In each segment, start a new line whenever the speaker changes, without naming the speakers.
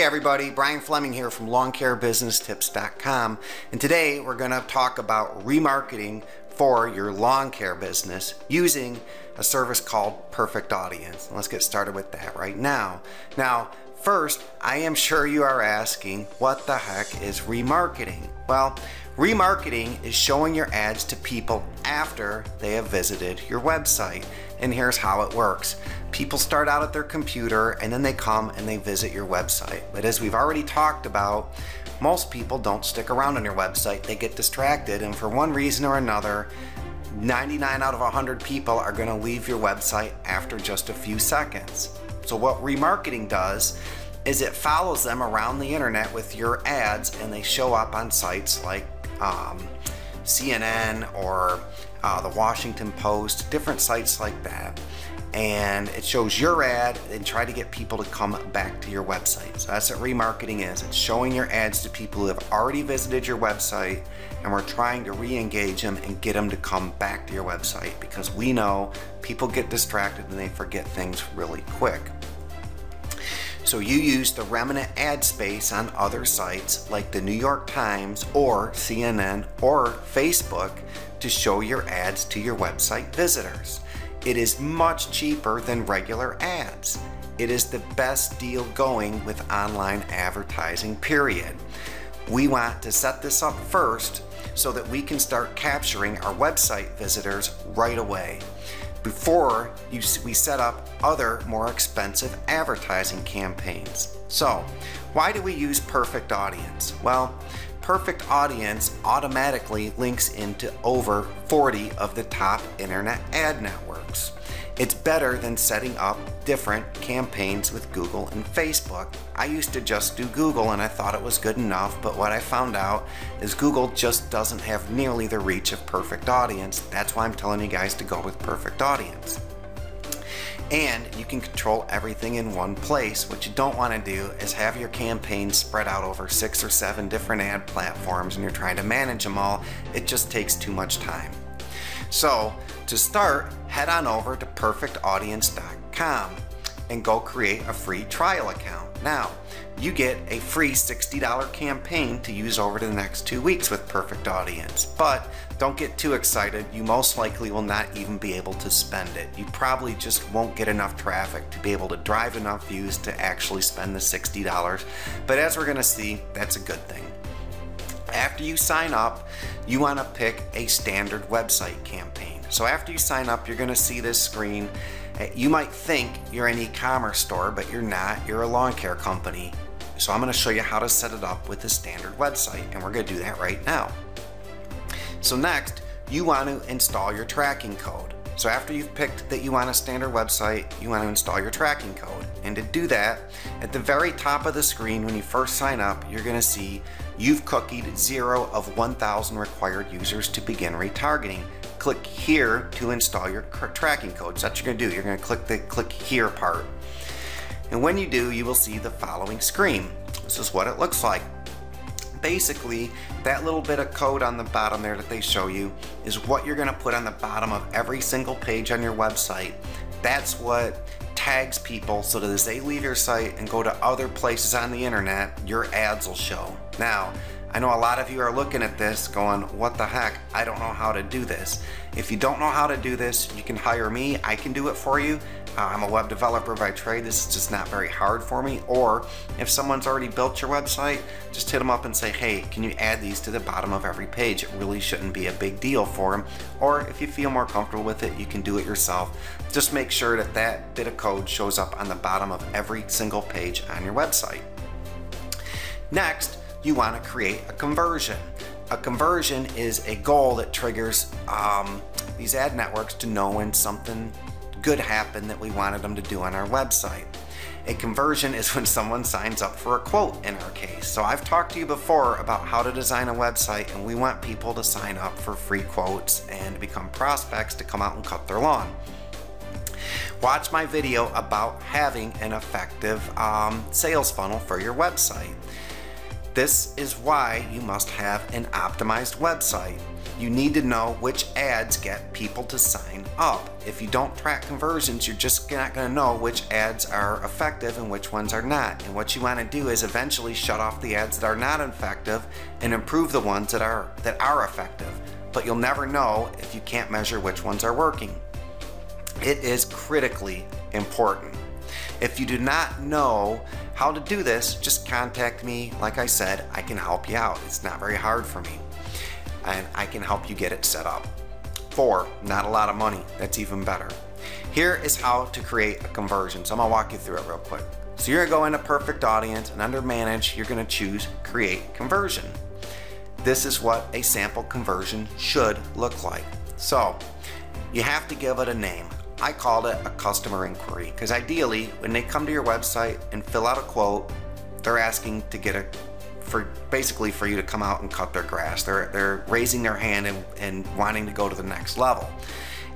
Hey everybody, Brian Fleming here from lawncarebusinesstips.com, and today we're going to talk about remarketing for your lawn care business using a service called Perfect Audience. Let's get started with that right now. Now, first, I am sure you are asking, what the heck is remarketing? Well, remarketing is showing your ads to people after they have visited your website. And here's how it works. People start out at their computer and then they come and they visit your website. But as we've already talked about, most people don't stick around on your website. They get distracted, and for one reason or another, 99 out of 100 people are going to leave your website after just a few seconds. So what remarketing does is it follows them around the internet with your ads, and they show up on sites like CNN or the Washington Post, different sites like that. And it shows your ad and try to get people to come back to your website. So that's what remarketing is. It's showing your ads to people who have already visited your website, and we're trying to re-engage them and get them to come back to your website, because we know people get distracted and they forget things really quick. So you use the remnant ad space on other sites like the New York Times or CNN or Facebook to show your ads to your website visitors. It is much cheaper than regular ads. It is the best deal going with online advertising, period. We want to set this up first so that we can start capturing our website visitors right away before we set up other more expensive advertising campaigns. So, why do we use Perfect Audience? Well, Perfect Audience automatically links into over 40 of the top internet ad networks. It's better than setting up different campaigns with Google and Facebook. I used to just do Google and I thought it was good enough, but what I found out is Google just doesn't have nearly the reach of Perfect Audience. That's why I'm telling you guys to go with Perfect Audience. And you can control everything in one place. What you don't want to do is have your campaigns spread out over 6 or 7 different ad platforms and you're trying to manage them all. It just takes too much time. So to start, head on over to perfectaudience.com and go create a free trial account. Now, you get a free $60 campaign to use over the next 2 weeks with Perfect Audience. But don't get too excited. You most likely will not even be able to spend it. You probably just won't get enough traffic to be able to drive enough views to actually spend the $60. But as we're going to see, that's a good thing. After you sign up, you want to pick a standard website campaign. So after you sign up, you're going to see this screen. You might think you're an e-commerce store, but you're not. You're a lawn care company. So I'm going to show you how to set it up with a standard website, and we're going to do that right now. So next, you want to install your tracking code. So after you've picked that you want a standard website, you want to install your tracking code. And to do that, at the very top of the screen when you first sign up, you're going to see you've cookied 0 of 1,000 required users to begin retargeting. Click here to install your tracking code. So that's what you're going to do. You're going to click the click here part. And when you do, you will see the following screen. This is what it looks like. Basically, that little bit of code on the bottom there that they show you is what you're going to put on the bottom of every single page on your website. That's what tags people so that as they leave your site and go to other places on the internet, your ads will show. Now, I know a lot of you are looking at this going, what the heck, I don't know how to do this. If you don't know how to do this, you can hire me. I can do it for you. I'm a web developer by trade. This is just not very hard for me. Or if someone's already built your website, just hit them up and say, hey, can you add these to the bottom of every page? It really shouldn't be a big deal for them. Or if you feel more comfortable with it, you can do it yourself. Just make sure that that bit of code shows up on the bottom of every single page on your website. Next, you want to create a conversion. A conversion is a goal that triggers these ad networks to know when something good happened that we wanted them to do on our website. A conversion is when someone signs up for a quote in our case. So I've talked to you before about how to design a website, and we want people to sign up for free quotes and become prospects to come out and cut their lawn. Watch my video about having an effective sales funnel for your website. This is why you must have an optimized website. You need to know which ads get people to sign up. If you don't track conversions, you're just not going to know which ads are effective and which ones are not. And what you want to do is eventually shut off the ads that are not effective and improve the ones that are effective. But you'll never know if you can't measure which ones are working. It is critically important. If you do not know how to do this, just contact me. Like I said, I can help you out. It's not very hard for me, and I can help you get it set up. For not a lot of money, that's even better. Here is how to create a conversion. So I'm gonna walk you through it real quick. So you're gonna go into Perfect Audience, and under Manage, you're gonna choose Create Conversion. This is what a sample conversion should look like. So you have to give it a name. I called it a customer inquiry because ideally when they come to your website and fill out a quote, they're asking to get basically for you to come out and cut their grass. They're raising their hand and wanting to go to the next level.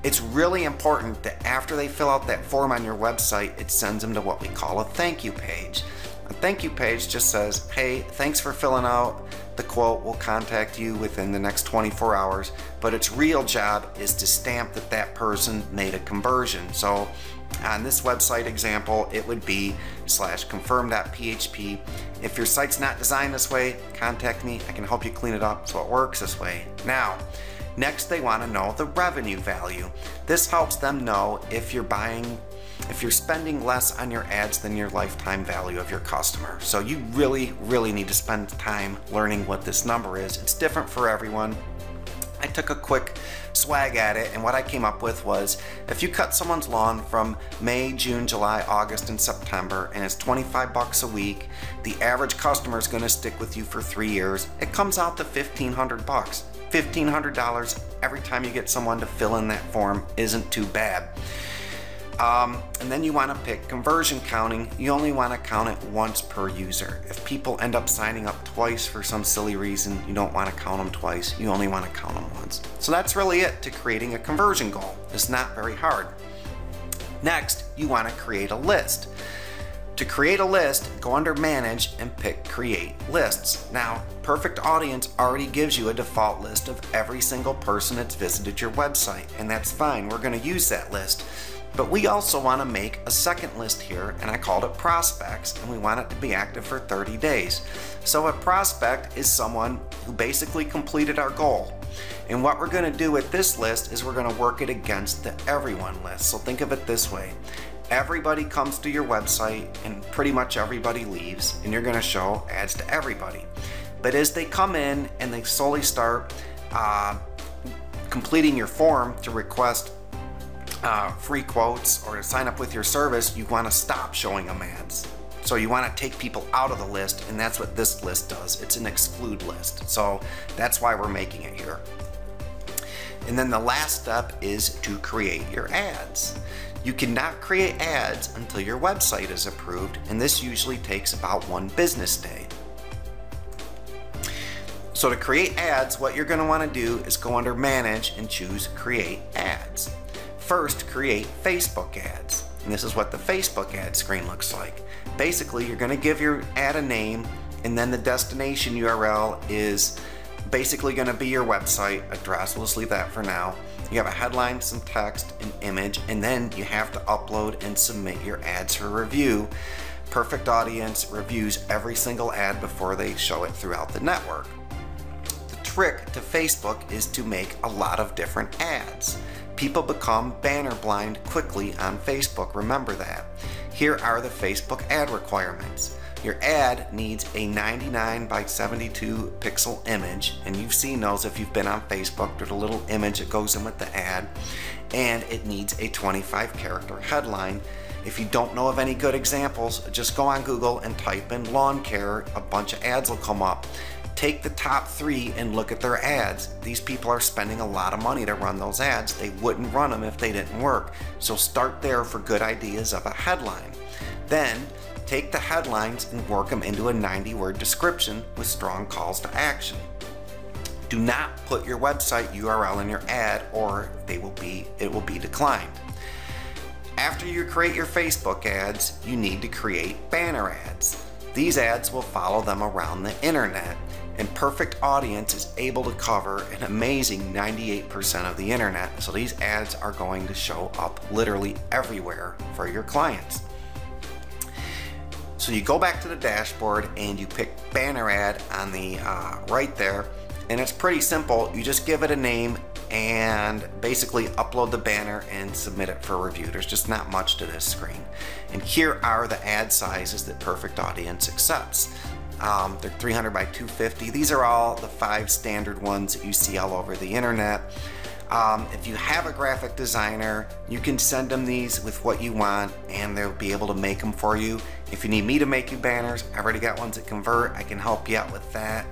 It's really important that after they fill out that form on your website, it sends them to what we call a thank you page. A thank you page just says, hey, thanks for filling out the quote. We'll contact you within the next 24 hours. But its real job is to stamp that that person made a conversion. So on this website example, it would be /confirm.php. If your site's not designed this way, contact me. I can help you clean it up so it works this way. Now, next they want to know the revenue value. This helps them know if you're spending less on your ads than your lifetime value of your customer. So you really, really need to spend time learning what this number is. It's different for everyone. I took a quick swag at it, and what I came up with was if you cut someone's lawn from May, June, July, August, and September, and it's 25 bucks a week, the average customer is going to stick with you for 3 years. It comes out to 1,500 bucks. $1,500 every time you get someone to fill in that form isn't too bad. And then you want to pick conversion counting. You only want to count it once per user. If people end up signing up twice for some silly reason, you don't want to count them twice. You only want to count them once. So that's really it to creating a conversion goal. It's not very hard. Next, you want to create a list. To create a list, go under Manage and pick Create Lists. Now, Perfect Audience already gives you a default list of every single person that's visited your website, and that's fine. We're going to use that list. But we also want to make a second list here, and I called it Prospects, and we want it to be active for 30 days. So a prospect is someone who basically completed our goal. And what we're going to do with this list is we're going to work it against the everyone list. So think of it this way. Everybody comes to your website and pretty much everybody leaves, and you're going to show ads to everybody. But as they come in and they slowly start completing your form to request free quotes or to sign up with your service, you want to stop showing them ads. So you want to take people out of the list, and that's what this list does. It's an exclude list. So that's why we're making it here. And then the last step is to create your ads. You cannot create ads until your website is approved, and this usually takes about 1 business day. So to create ads, what you're going to want to do is go under Manage and choose Create Ads. First, create Facebook ads. And this is what the Facebook ad screen looks like. Basically, you're going to give your ad a name, and then the destination URL is basically going to be your website address. We'll just leave that for now. You have a headline, some text, an image, and then you have to upload and submit your ads for review. Perfect Audience reviews every single ad before they show it throughout the network. The trick to Facebook is to make a lot of different ads. People become banner blind quickly on Facebook, remember that. Here are the Facebook ad requirements. Your ad needs a 99 by 72 pixel image, and you've seen those if you've been on Facebook. There's a little image that goes in with the ad, and it needs a 25 character headline. If you don't know of any good examples, just go on Google and type in lawn care. A bunch of ads will come up. Take the top 3 and look at their ads. These people are spending a lot of money to run those ads. They wouldn't run them if they didn't work. So start there for good ideas of a headline. Then take the headlines and work them into a 90-word description with strong calls to action. Do not put your website URL in your ad, or it will be declined. After you create your Facebook ads, you need to create banner ads. These ads will follow them around the internet, and Perfect Audience is able to cover an amazing 98% of the internet, so these ads are going to show up literally everywhere for your clients. So you go back to the dashboard and you pick banner ad on the right there, and it's pretty simple. You just give it a name and basically upload the banner and submit it for review. There's just not much to this screen. And here are the ad sizes that Perfect Audience accepts. They're 300 by 250. These are all the 5 standard ones that you see all over the internet. If you have a graphic designer, you can send them these with what you want and they'll be able to make them for you. If you need me to make you banners, I've already got ones that convert. I can help you out with that.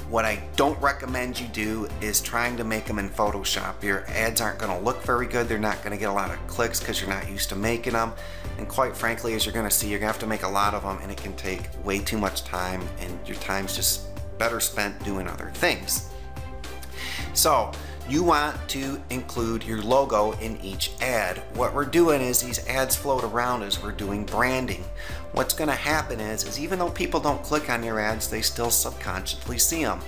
What I don't recommend you do is trying to make them in Photoshop. Your ads aren't going to look very good. They're not going to get a lot of clicks because you're not used to making them. And quite frankly, as you're going to see, you're going to have to make a lot of them and it can take way too much time, and your time's just better spent doing other things. So you want to include your logo in each ad. What we're doing is these ads float around as we're doing branding. What's going to happen is even though people don't click on your ads, they still subconsciously see them.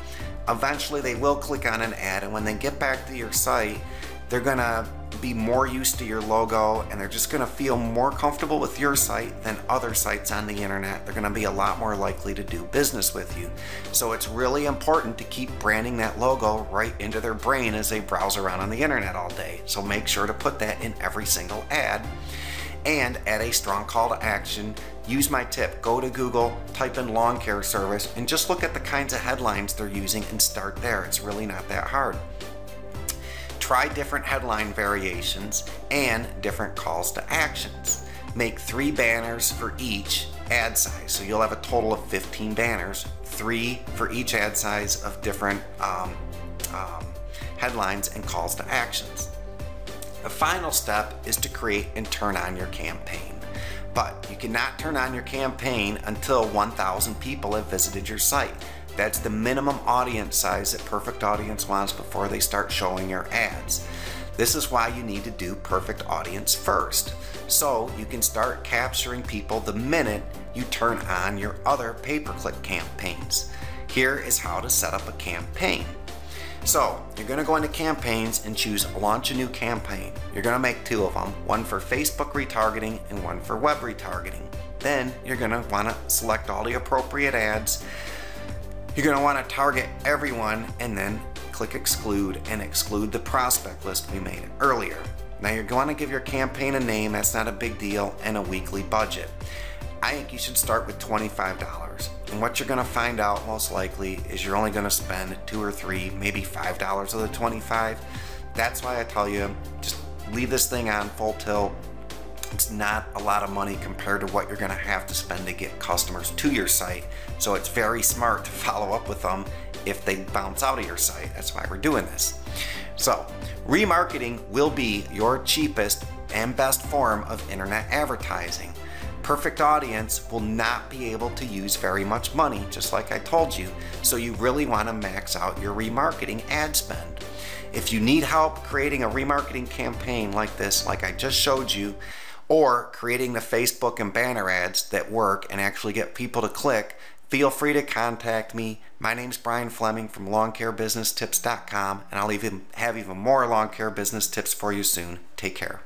Eventually they will click on an ad, and when they get back to your site, they're going to be more used to your logo and they're just going to feel more comfortable with your site than other sites on the internet. They're going to be a lot more likely to do business with you. So it's really important to keep branding that logo right into their brain as they browse around on the internet all day. So make sure to put that in every single ad, and add a strong call to action. Use my tip, go to Google, type in lawn care service, and just look at the kinds of headlines they're using and start there. It's really not that hard. Try different headline variations and different calls to actions. Make 3 banners for each ad size. So you'll have a total of 15 banners, 3 for each ad size of different headlines and calls to actions. The final step is to create and turn on your campaign. But you cannot turn on your campaign until 1,000 people have visited your site. That's the minimum audience size that Perfect Audience wants before they start showing your ads. This is why you need to do Perfect Audience first, so you can start capturing people the minute you turn on your other pay-per-click campaigns. Here is how to set up a campaign. So you're going to go into campaigns and choose launch a new campaign. You're going to make 2 of them, one for Facebook retargeting and one for web retargeting. Then you're going to want to select all the appropriate ads. You're going to want to target everyone and then click exclude and exclude the prospect list we made earlier. Now you're going to give your campaign a name, that's not a big deal, and a weekly budget. I think you should start with $25. And what you're going to find out most likely is you're only going to spend 2 or 3, maybe $5 of the 25. That's why I tell you, just leave this thing on full tilt. It's not a lot of money compared to what you're going to have to spend to get customers to your site. So it's very smart to follow up with them if they bounce out of your site. That's why we're doing this. So remarketing will be your cheapest and best form of internet advertising. Perfect Audience will not be able to use very much money, just like I told you. So you really want to max out your remarketing ad spend. If you need help creating a remarketing campaign like this, like I just showed you, or creating the Facebook and banner ads that work and actually get people to click, feel free to contact me. My name's Brian Fleming from lawncarebusinesstips.com, and I'll have even more lawn care business tips for you soon. Take care.